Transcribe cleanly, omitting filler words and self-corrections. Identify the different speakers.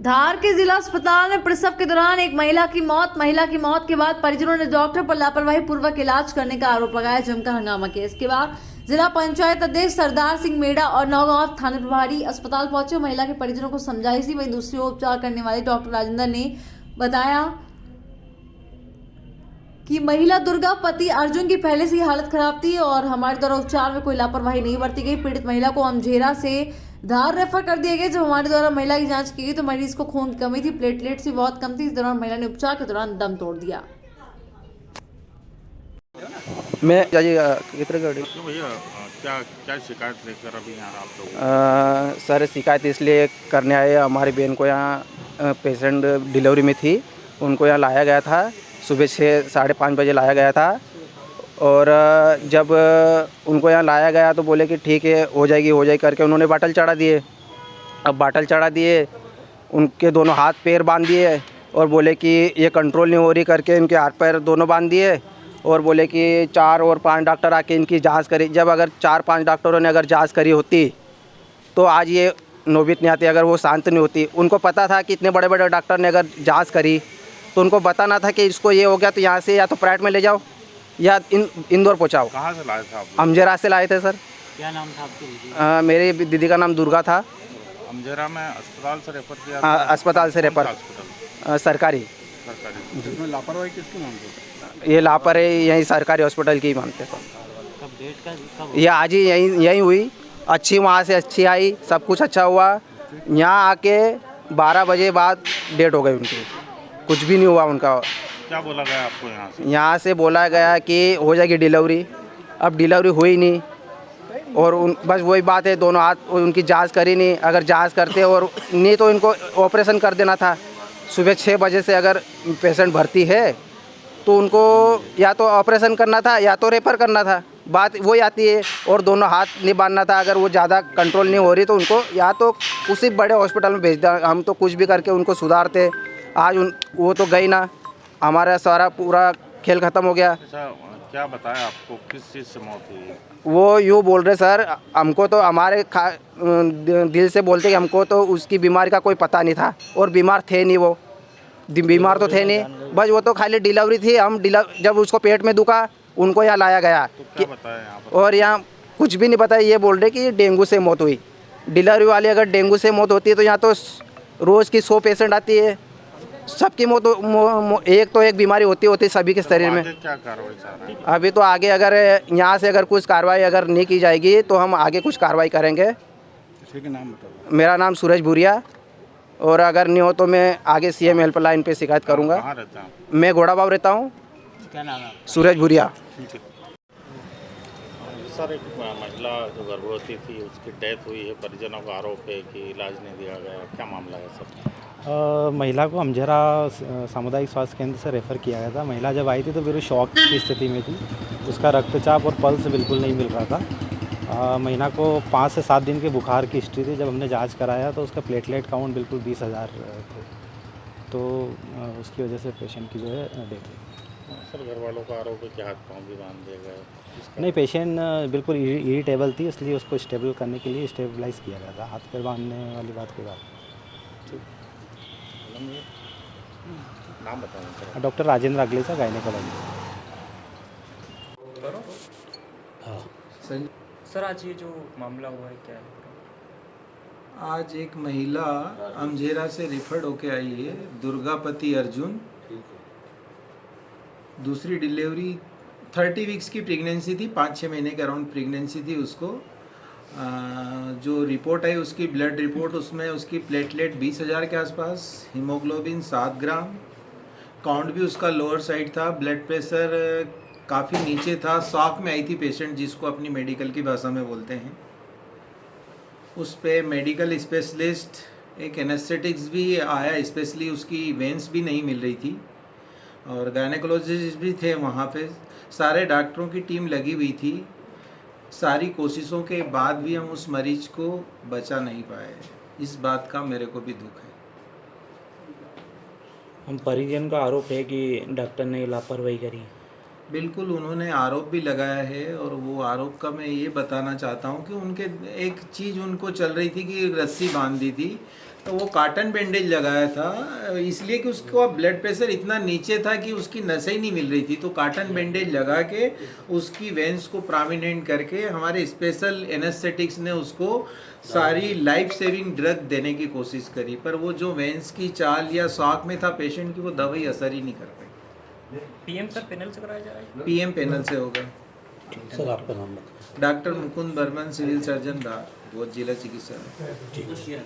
Speaker 1: धार के जिला अस्पताल में प्रसव के दौरान एक महिला की मौत के बाद परिजनों ने डॉक्टर पर लापरवाही पूर्वक इलाज करने का आरोप लगाया। जमकर हंगामा किया। इसके बाद जिला पंचायत अध्यक्ष सरदार सिंह मेड़ा और नौगांव थाना प्रभारी अस्पताल पहुंचे, महिला के परिजनों को समझाइशी। वहीं दूसरी ओर उपचार करने वाले डॉक्टर राजेंद्र ने बताया कि महिला दुर्गा पति अर्जुन की पहले से ही हालत खराब थी और हमारे द्वारा उपचार में कोई लापरवाही नहीं बरती गई। पीड़ित महिला को अमझेरा से धार रेफर कर दिया गया। जब हमारे द्वारा महिला की जांच की गई तो मरीज को खून की कमी थी, प्लेटलेट्स भी बहुत कम थी। इस दौरान महिला ने उपचार के दौरान दम तोड़ दिया।
Speaker 2: मैं कितने
Speaker 3: तो भैया क्या क्या शिकायत लेकर अभी यहाँ आप लोग?
Speaker 2: सर शिकायत इसलिए करने आए, हमारी बहन को यहाँ पेशेंट डिलीवरी में थी, उनको यहाँ लाया गया था। सुबह 6 साढ़े 5 बजे लाया गया था और जब उनको यहाँ लाया गया तो बोले कि ठीक है हो जाएगी करके उन्होंने बाटल चढ़ा दिए। अब बाटल चढ़ा दिए, उनके दोनों हाथ पैर बांध दिए और बोले कि ये कंट्रोल नहीं हो रही करके इनके हाथ पैर दोनों बांध दिए और बोले कि 4 और 5 डॉक्टर आके इनकी जांच करी। जब अगर 4-5 डॉक्टरों ने अगर जांच करी होती तो आज ये नौबत नहीं आती, अगर वो शांत नहीं होती। उनको पता था कि इतने बड़े बड़े डॉक्टर ने अगर जांच करी तो उनको बताना था कि इसको ये हो गया तो यहाँ से या तो प्राइवेट में ले जाओ या इंदौर पहुँचाओ।
Speaker 3: कहाँ से लाए थे आप?
Speaker 2: अमझेरा से लाए थे सर।
Speaker 4: क्या नाम था आपकी दीदी?
Speaker 2: मेरी दीदी का नाम दुर्गा था।
Speaker 3: अमझेरा में अस्पताल से रेफर किया?
Speaker 2: अस्पताल से रेफर, सरकारी।
Speaker 3: जिसमें लापरवाही किसके नाम से?
Speaker 2: ये लापरवाही यहीं सरकारी हॉस्पिटल की मानते थे।
Speaker 4: कब डेट का कब?
Speaker 2: ये आज ही यहीं हुई। अच्छी वहाँ से अच्छी आई, सब कुछ अच्छा हुआ। यहाँ आके 12 बजे बाद डेट हो गई उनकी, कुछ भी नहीं हुआ उनका।
Speaker 3: क्या बोला गया आपको यहाँ से?
Speaker 2: यहाँ से बोला गया कि हो जाएगी डिलीवरी, अब डिलीवरी हुई नहीं और बस वही बात है, दोनों हाथ उनकी जांच करी नहीं। अगर जांच करते और नहीं तो इनको ऑपरेशन कर देना था। सुबह 6 बजे से अगर पेशेंट भर्ती है तो उनको या तो ऑपरेशन करना था या तो रेफर करना था, बात वही आती है। और दोनों हाथ नहीं बांधना था। अगर वो ज़्यादा कंट्रोल नहीं हो रही तो उनको या तो उसी बड़े हॉस्पिटल में भेज दें, हम तो कुछ भी करके उनको सुधारते। आज वो तो गई ना, हमारा सारा पूरा खेल ख़त्म हो गया।
Speaker 3: अच्छा, क्या बताया आपको, किस चीज़ से मौत हुई?
Speaker 2: वो यूँ बोल रहे सर, हमको तो हमारे दिल से बोलते कि हमको तो उसकी बीमारी का कोई पता नहीं था और बीमार थे नहीं, वो बीमार तो थे नहीं, बस वो तो खाली डिलीवरी थी। हम जब उसको पेट में दुखा उनको यहाँ लाया गया
Speaker 3: तो क्या बताया यहाँ पर?
Speaker 2: और यहाँ कुछ भी नहीं बताया। ये बोल रहे कि डेंगू से मौत हुई। डिलीवरी वाली अगर डेंगू से मौत होती है तो यहाँ तो रोज़ की 100 पेशेंट आती है, सबकी मौत एक तो एक बीमारी होती सभी के शरीर में।
Speaker 3: क्या कार्रवाई चाह रहे हैं?
Speaker 2: अभी तो आगे अगर यहाँ से अगर कुछ कार्रवाई अगर नहीं की जाएगी तो हम आगे कुछ कार्रवाई करेंगे।
Speaker 3: ठीक है, नाम बताओ।
Speaker 2: मेरा नाम सूरज भूरिया और अगर नहीं हो तो मैं आगे CM हेल्पलाइन पे शिकायत करूँगा।
Speaker 3: कहाँ रहता हूँ?
Speaker 2: मैं घोड़ाबाव रहता हूँ।
Speaker 4: क्या नाम है?
Speaker 2: सूरज भूरिया।
Speaker 3: ठीक है सर, एक महिला जो गर्भवती थी उसकी डेथ हुई है, परिजनों का आरोप है कि इलाज नहीं दिया गया, क्या मामला है सर?
Speaker 5: महिला को अमझेरा सामुदायिक स्वास्थ्य केंद्र से रेफ़र किया गया था। महिला जब आई थी तो बिल्कुल शॉक की स्थिति में थी, उसका रक्तचाप और पल्स बिल्कुल नहीं मिल रहा था। महिला को 5 से 7 दिन के बुखार की हिस्ट्री थी। जब हमने जांच कराया तो उसका प्लेटलेट काउंट बिल्कुल 20,000 थे, तो उसकी वजह से पेशेंट की जो है डेथ हुई।
Speaker 3: सर, घर वालों का आरोप है कि हाथ पाँव भी बांध दिए गए।
Speaker 5: नहीं, पेशेंट बिल्कुल इरिटेबल थी, इसलिए उसको स्टेबल करने के लिए स्टेबलाइज़ किया गया था। हाथ पैर बांधने वाली बात की बात।
Speaker 3: नाम बताओ।
Speaker 5: Doctor Rajendra Aglecha, gynaecology.
Speaker 6: Sir, आज ये जो मामला हुआ है क्या है?
Speaker 7: आज एक महिला अमझेरा से रिफर्ड होके आई है, दुर्गापति अर्जुन। दूसरी डिलीवरी 30 वीक्स की प्रेगनेंसी थी, 5-6 महीने के अराउंड प्रेगनेंसी थी उसको। जो रिपोर्ट आई उसकी ब्लड रिपोर्ट, उसमें उसकी प्लेटलेट 20,000 के आसपास, हीमोग्लोबिन 7 ग्राम, काउंट भी उसका लोअर साइड था, ब्लड प्रेशर काफ़ी नीचे था। शॉक में आई थी पेशेंट, जिसको अपनी मेडिकल की भाषा में बोलते हैं। उस पे मेडिकल स्पेशलिस्ट, एक एनेस्थेटिक्स भी आया, स्पेशली उसकी वेंस भी नहीं मिल रही थी और गायनेकोलॉजिस्ट भी थे वहाँ पे। सारे डॉक्टरों की टीम लगी हुई थी। सारी कोशिशों के बाद भी हम उस मरीज को बचा नहीं पाए। इस बात का मेरे को भी दुख है।
Speaker 4: हम परिजन का आरोप है कि डॉक्टर ने लापरवाही करी।
Speaker 7: बिल्कुल, उन्होंने आरोप भी लगाया है और वो आरोप का मैं ये बताना चाहता हूँ कि उनके एक चीज़ उनको चल रही थी कि रस्सी बांध दी थी, तो वो कॉटन बैंडेज लगाया था, इसलिए कि उसका ब्लड प्रेशर इतना नीचे था कि उसकी नसें ही नहीं मिल रही थी। तो कॉटन बैंडेज लगा के उसकी वेंस को प्रोमिनेंट करके हमारे स्पेशल एनेस्थेटिक्स ने उसको सारी लाइफ सेविंग ड्रग देने की कोशिश करी, पर वो जो वेंस की चाल या शॉक में था पेशेंट की, वो दवाई असर ही नहीं कर पाई।
Speaker 6: पीएम सर पैनल से कराया जा रहा है?
Speaker 7: पीएम पैनल से होगा।
Speaker 8: सर आपका नाम बताएं।
Speaker 7: Doctor Mukund Barman, civil surgeon, वो जिला चिकित्सालय।